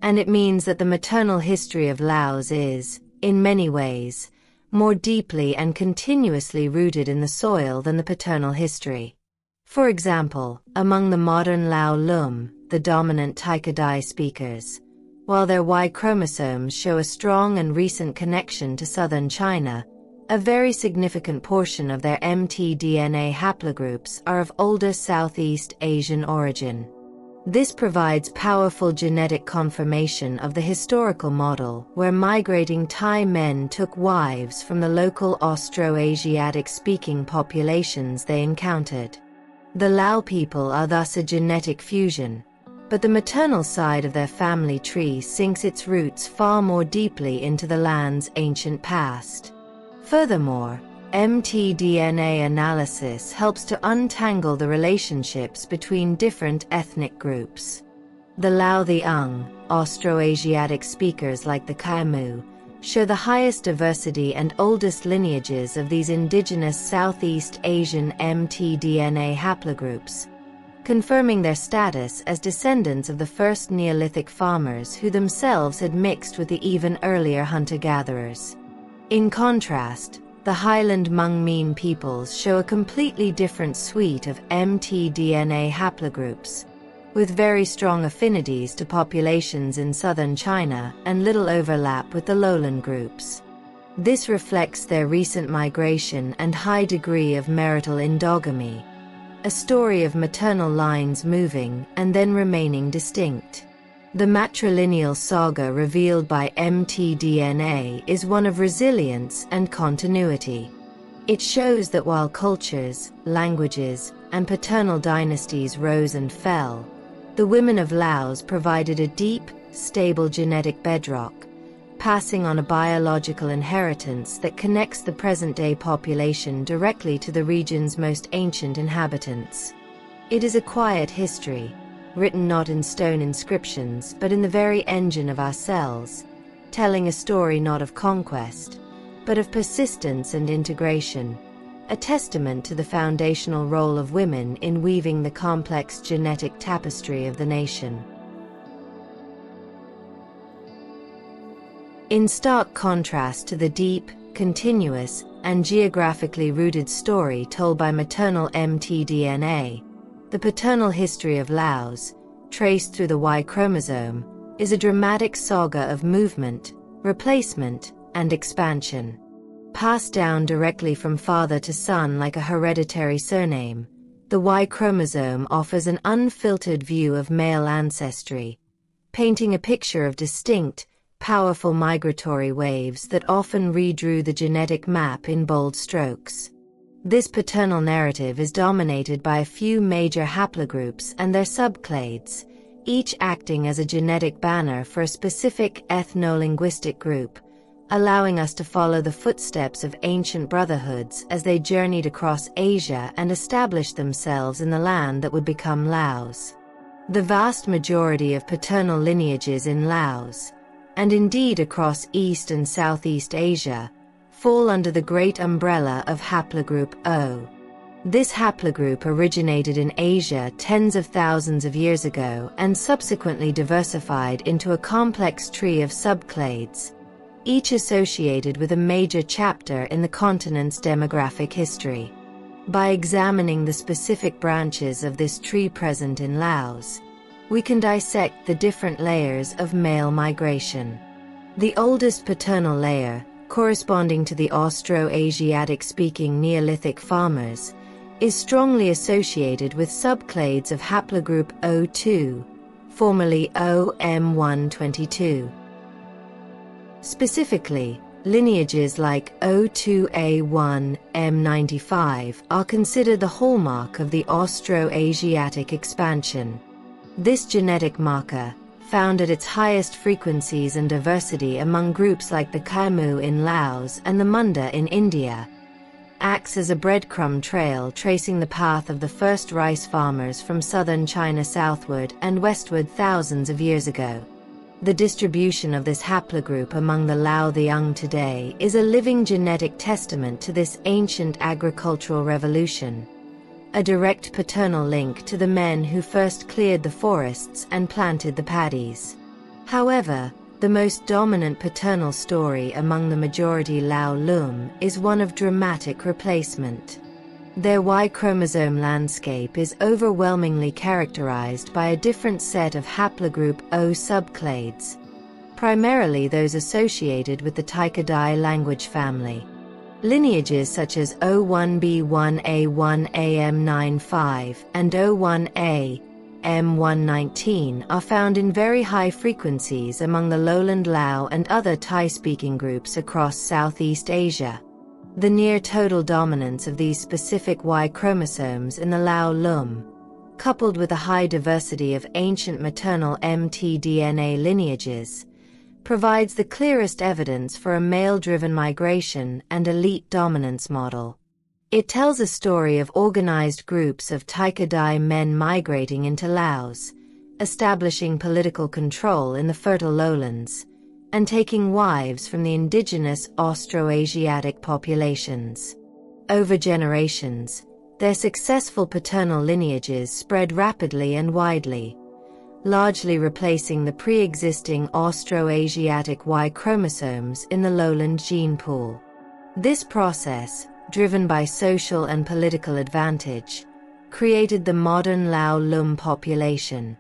and it means that the maternal history of Laos is, in many ways, more deeply and continuously rooted in the soil than the paternal history. For example, among the modern Lao Lum, the dominant Tai-Kadai speakers, while their Y-chromosomes show a strong and recent connection to southern China, a very significant portion of their mtDNA haplogroups are of older Southeast Asian origin. This provides powerful genetic confirmation of the historical model where migrating Thai men took wives from the local Austroasiatic speaking populations they encountered. The Lao people are thus a genetic fusion, but the maternal side of their family tree sinks its roots far more deeply into the land's ancient past. Furthermore, mtDNA analysis helps to untangle the relationships between different ethnic groups. The Laotian, Austroasiatic speakers like the Khmer, show the highest diversity and oldest lineages of these indigenous Southeast Asian mtDNA haplogroups, confirming their status as descendants of the first Neolithic farmers who themselves had mixed with the even earlier hunter-gatherers. In contrast, the highland Hmong-Mien peoples show a completely different suite of mtDNA haplogroups, with very strong affinities to populations in southern China and little overlap with the lowland groups. This reflects their recent migration and high degree of marital endogamy, a story of maternal lines moving and then remaining distinct. The matrilineal saga revealed by mtDNA is one of resilience and continuity. It shows that while cultures, languages, and paternal dynasties rose and fell, the women of Laos provided a deep, stable genetic bedrock, passing on a biological inheritance that connects the present-day population directly to the region's most ancient inhabitants. It is a quiet history, written not in stone inscriptions but in the very engine of our cells, telling a story not of conquest, but of persistence and integration, a testament to the foundational role of women in weaving the complex genetic tapestry of the nation. In stark contrast to the deep, continuous, and geographically rooted story told by maternal mtDNA, the paternal history of Laos, traced through the Y-chromosome, is a dramatic saga of movement, replacement, and expansion. Passed down directly from father to son like a hereditary surname, the Y-chromosome offers an unfiltered view of male ancestry, painting a picture of distinct, powerful migratory waves that often redrew the genetic map in bold strokes. This paternal narrative is dominated by a few major haplogroups and their subclades, each acting as a genetic banner for a specific ethno-linguistic group, allowing us to follow the footsteps of ancient brotherhoods as they journeyed across Asia and established themselves in the land that would become Laos. The vast majority of paternal lineages in Laos, and indeed across East and Southeast Asia, fall under the great umbrella of haplogroup O. This haplogroup originated in Asia tens of thousands of years ago and subsequently diversified into a complex tree of subclades, each associated with a major chapter in the continent's demographic history. By examining the specific branches of this tree present in Laos, we can dissect the different layers of male migration. The oldest paternal layer, corresponding to the Austroasiatic-speaking Neolithic farmers, is strongly associated with subclades of haplogroup O2, formerly OM122. Specifically, lineages like O2A1, M95 are considered the hallmark of the Austroasiatic expansion. This genetic marker, found at its highest frequencies and diversity among groups like the Khmer in Laos and the Munda in India, acts as a breadcrumb trail tracing the path of the first rice farmers from southern China southward and westward thousands of years ago. The distribution of this haplogroup among the Laotian today is a living genetic testament to this ancient agricultural revolution, a direct paternal link to the men who first cleared the forests and planted the paddies. However, the most dominant paternal story among the majority Lao Lum is one of dramatic replacement. Their Y-chromosome landscape is overwhelmingly characterized by a different set of haplogroup O subclades, primarily those associated with the Tai-Kadai language family. Lineages such as O1B1A1AM95 and O1A M119 are found in very high frequencies among the lowland Lao and other Tai-speaking groups across Southeast Asia. The near-total dominance of these specific Y-chromosomes in the Lao Lum, coupled with a high diversity of ancient maternal mtDNA lineages, provides the clearest evidence for a male-driven migration and elite dominance model. It tells a story of organized groups of Tai-Kadai men migrating into Laos, establishing political control in the fertile lowlands, and taking wives from the indigenous Austroasiatic populations. Over generations, their successful paternal lineages spread rapidly and widely, largely replacing the pre-existing Austroasiatic Y-chromosomes in the lowland gene pool. This process, driven by social and political advantage, created the modern Lao Lum population,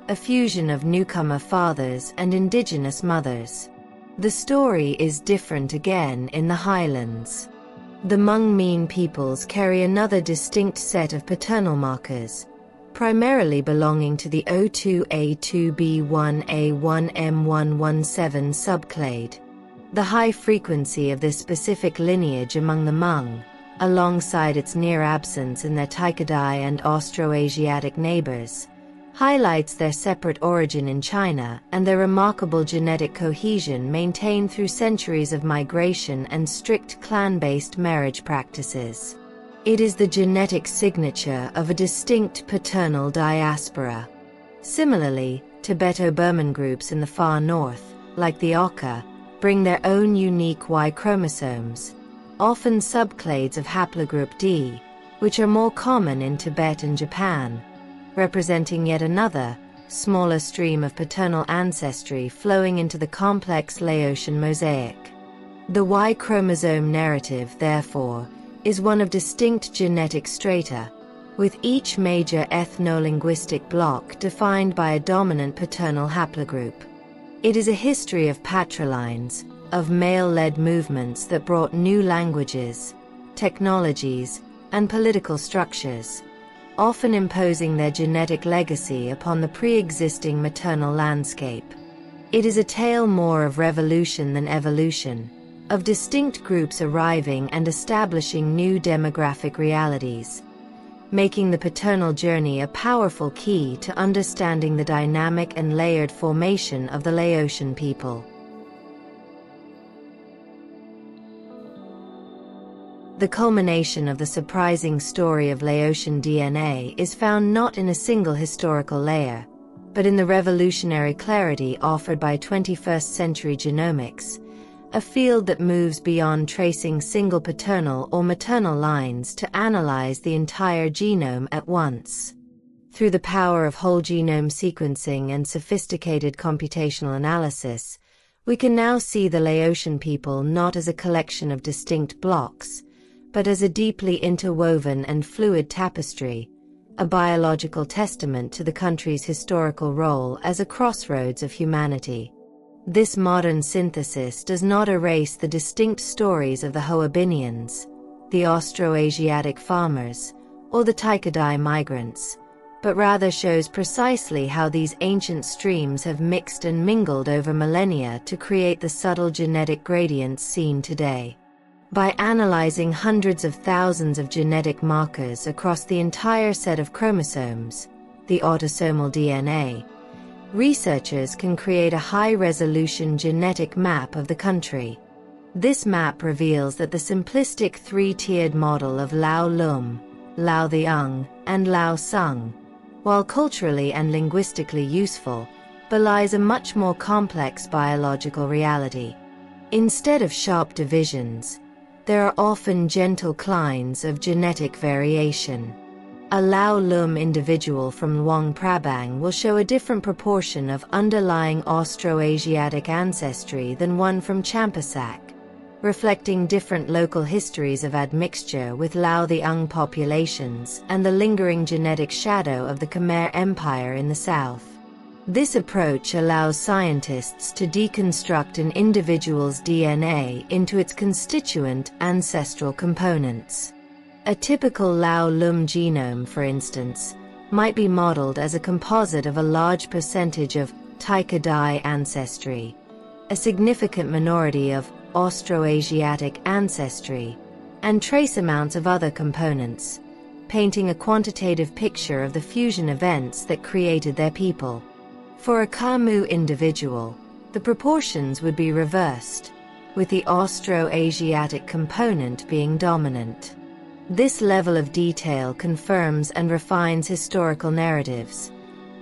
a fusion of newcomer fathers and indigenous mothers. The story is different again in the highlands. The Hmong-Mien peoples carry another distinct set of paternal markers, primarily belonging to the O2A2B1A1M117 subclade. The high frequency of this specific lineage among the Hmong, alongside its near absence in their Tai-Kadai and Austroasiatic neighbors, highlights their separate origin in China and their remarkable genetic cohesion maintained through centuries of migration and strict clan-based marriage practices. It is the genetic signature of a distinct paternal diaspora. Similarly, Tibeto-Burman groups in the far north, like the Oka, bring their own unique Y chromosomes, often subclades of haplogroup D, which are more common in Tibet and Japan, representing yet another, smaller stream of paternal ancestry flowing into the complex Laotian mosaic. The Y chromosome narrative, therefore, is one of distinct genetic strata, with each major ethno-linguistic block defined by a dominant paternal haplogroup. It is a history of patrilines, of male-led movements that brought new languages, technologies, and political structures, often imposing their genetic legacy upon the pre-existing maternal landscape. It is a tale more of revolution than evolution, of distinct groups arriving and establishing new demographic realities, making the paternal journey a powerful key to understanding the dynamic and layered formation of the Laotian people. The culmination of the surprising story of Laotian DNA is found not in a single historical layer, but in the revolutionary clarity offered by 21st-century genomics, a field that moves beyond tracing single paternal or maternal lines to analyze the entire genome at once. Through the power of whole genome sequencing and sophisticated computational analysis, we can now see the Laotian people not as a collection of distinct blocks, but as a deeply interwoven and fluid tapestry, a biological testament to the country's historical role as a crossroads of humanity. This modern synthesis does not erase the distinct stories of the Hoabinhians, the Austroasiatic farmers, or the Tai-Kadai migrants, but rather shows precisely how these ancient streams have mixed and mingled over millennia to create the subtle genetic gradients seen today. By analyzing hundreds of thousands of genetic markers across the entire set of chromosomes, the autosomal DNA, researchers can create a high-resolution genetic map of the country. This map reveals that the simplistic three-tiered model of Lao Lum, Lao the Ung, and Lao Sung, while culturally and linguistically useful, belies a much more complex biological reality. Instead of sharp divisions, there are often gentle clines of genetic variation. A Lao Lum individual from Luang Prabang will show a different proportion of underlying Austroasiatic ancestry than one from Champasak, reflecting different local histories of admixture with Lao the Ung populations and the lingering genetic shadow of the Khmer Empire in the south. This approach allows scientists to deconstruct an individual's DNA into its constituent ancestral components. A typical Lao Lum genome, for instance, might be modeled as a composite of a large percentage of Tai-Kadai ancestry, a significant minority of Austroasiatic ancestry, and trace amounts of other components, painting a quantitative picture of the fusion events that created their people. For a Khmer individual, the proportions would be reversed, with the Austroasiatic component being dominant. This level of detail confirms and refines historical narratives,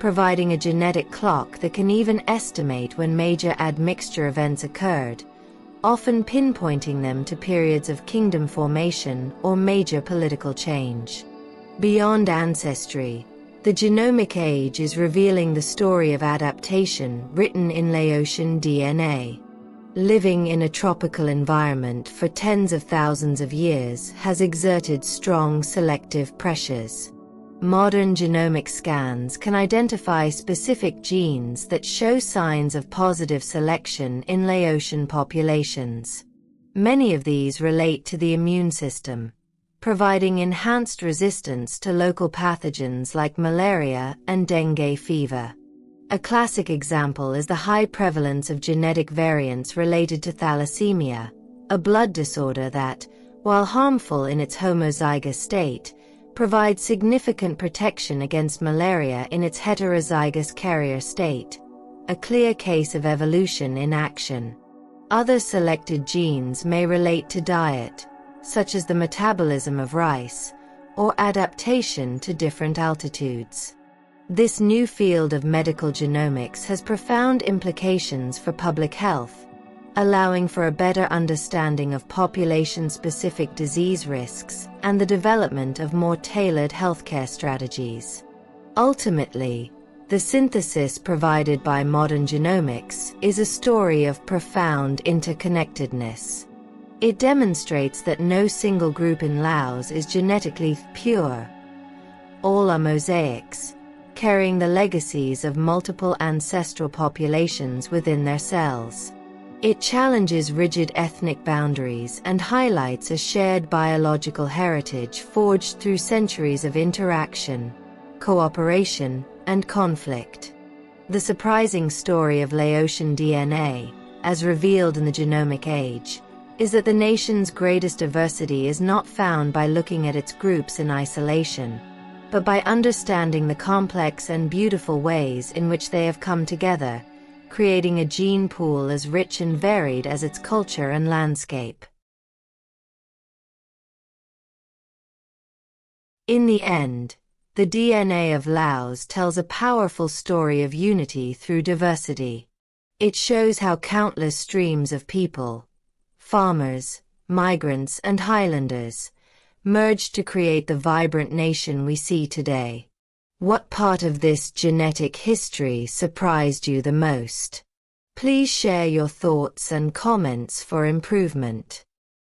providing a genetic clock that can even estimate when major admixture events occurred, often pinpointing them to periods of kingdom formation or major political change. Beyond ancestry, the genomic age is revealing the story of adaptation written in Laotian DNA. Living in a tropical environment for tens of thousands of years has exerted strong selective pressures. Modern genomic scans can identify specific genes that show signs of positive selection in Laotian populations. Many of these relate to the immune system, providing enhanced resistance to local pathogens like malaria and dengue fever. A classic example is the high prevalence of genetic variants related to thalassemia, a blood disorder that, while harmful in its homozygous state, provides significant protection against malaria in its heterozygous carrier state, a clear case of evolution in action. Other selected genes may relate to diet, such as the metabolism of rice, or adaptation to different altitudes. This new field of medical genomics has profound implications for public health, allowing for a better understanding of population-specific disease risks and the development of more tailored healthcare strategies. Ultimately, the synthesis provided by modern genomics is a story of profound interconnectedness. It demonstrates that no single group in Laos is genetically pure. All are mosaics, carrying the legacies of multiple ancestral populations within their cells. It challenges rigid ethnic boundaries and highlights a shared biological heritage forged through centuries of interaction, cooperation, and conflict. The surprising story of Laotian DNA, as revealed in the genomic age, is that the nation's greatest diversity is not found by looking at its groups in isolation, but by understanding the complex and beautiful ways in which they have come together, creating a gene pool as rich and varied as its culture and landscape. In the end, the DNA of Laos tells a powerful story of unity through diversity. It shows how countless streams of people, farmers, migrants, and highlanders, merged to create the vibrant nation we see today. What part of this genetic history surprised you the most? Please share your thoughts and comments for improvement.